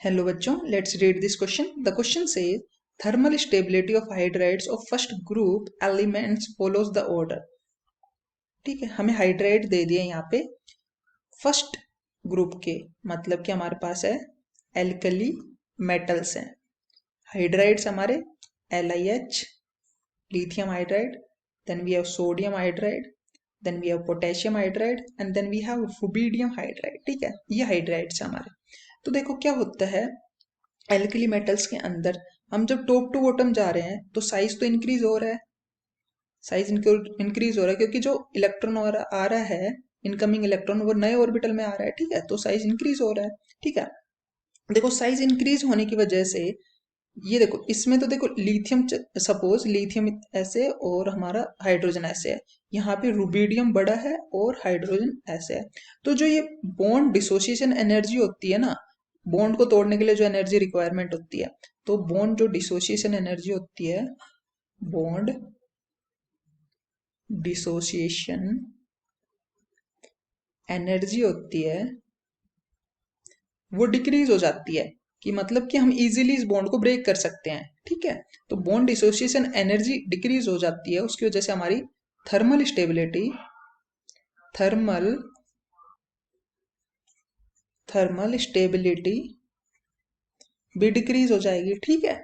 Hello बच्चों, let's read this question. The question says thermal stability of hydrides of first group elements follows the order. ठीक है, हमें hydride दे दिए यहाँ पे फर्स्ट ग्रुप के, मतलब कि हमारे पास है एल्कली मेटल्स हैं. हाइड्राइड्स हमारे LiH, lithium hydride, then we have sodium hydride, then we have potassium hydride and then we have rubidium hydride. ठीक है, ये हाइड्राइड्स हमारे. तो देखो क्या होता है, एल्कली मेटल्स के अंदर हम जब टॉप टू बॉटम जा रहे हैं तो साइज तो इंक्रीज हो रहा है. साइज इंक्रीज हो रहा है क्योंकि जो इलेक्ट्रॉन आ रहा है, इनकमिंग इलेक्ट्रॉन, वो नए ऑर्बिटल में आ रहा है. ठीक है, तो साइज इंक्रीज हो रहा है. ठीक है, देखो साइज इंक्रीज होने की वजह से ये देखो, इसमें तो देखो लिथियम, सपोज लिथियम ऐसे और हमारा हाइड्रोजन ऐसे है. यहाँ पे रुबिडियम बड़ा है और हाइड्रोजन ऐसे है. तो जो ये बॉन्ड डिसोसिएशन एनर्जी होती है ना, बॉन्ड को तोड़ने के लिए जो एनर्जी रिक्वायरमेंट होती है, तो बॉन्ड जो डिसोसिएशन एनर्जी होती है, बॉन्ड डिसोसिएशन एनर्जी होती है, वो डिक्रीज हो जाती है. कि मतलब कि हम इजीली इस बॉन्ड को ब्रेक कर सकते हैं. ठीक है, तो बॉन्ड डिसोसिएशन एनर्जी डिक्रीज हो जाती है, उसकी वजह से हमारी थर्मल स्टेबिलिटी भी डिक्रीज हो जाएगी. ठीक है,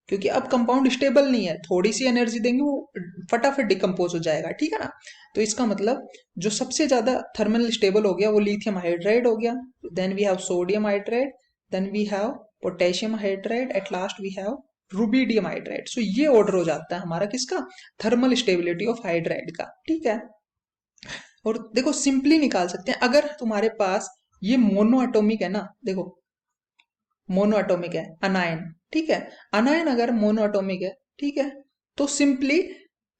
क्योंकि अब कंपाउंड स्टेबल नहीं है, थोड़ी सी एनर्जी देंगे वो फटाफट डिकम्पोज हो जाएगा. ठीक है ना, तो इसका मतलब जो सबसे ज्यादा थर्मल स्टेबल हो गया वो लिथियम हाइड्राइड हो गया. Then we have sodium hydride, then we have potassium hydride, at last we have rubidium hydride. So ये ऑर्डर हो जाता है हमारा किसका, थर्मल स्टेबिलिटी ऑफ हाइड्राइड का. ठीक है, और देखो सिंपली निकाल सकते हैं अगर तुम्हारे पास ये मोनो एटॉमिक है ना, देखो मोनो एटॉमिक है अनायन. ठीक है, अनायन अगर मोनो एटॉमिक है, ठीक है, तो सिंपली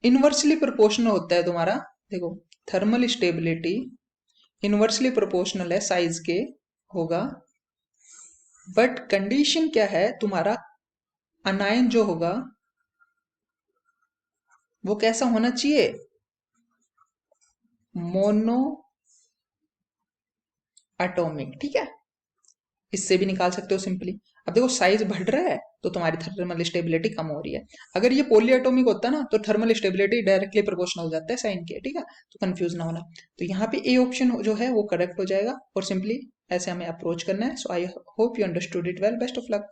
इनवर्सली प्रोपोर्शनल होता है तुम्हारा. देखो थर्मल स्टेबिलिटी इनवर्सली प्रोपोर्शनल है साइज के होगा, बट कंडीशन क्या है, तुम्हारा अनायन जो होगा वो कैसा होना चाहिए, मोनो एटॉमिक. ठीक है, इससे भी निकाल सकते हो सिंपली. अब देखो साइज बढ़ रहा है तो तुम्हारी थर्मल स्टेबिलिटी कम हो रही है. अगर ये पॉली एटॉमिक होता ना तो थर्मल स्टेबिलिटी डायरेक्टली प्रोपोर्शनल हो जाता है साइन के. ठीक है, तो कंफ्यूज ना होना. तो यहाँ पे ए ऑप्शन जो है वो करेक्ट हो जाएगा और सिंपली ऐसे हमें अप्रोच करना है. So I hope you understood it well. Best of luck.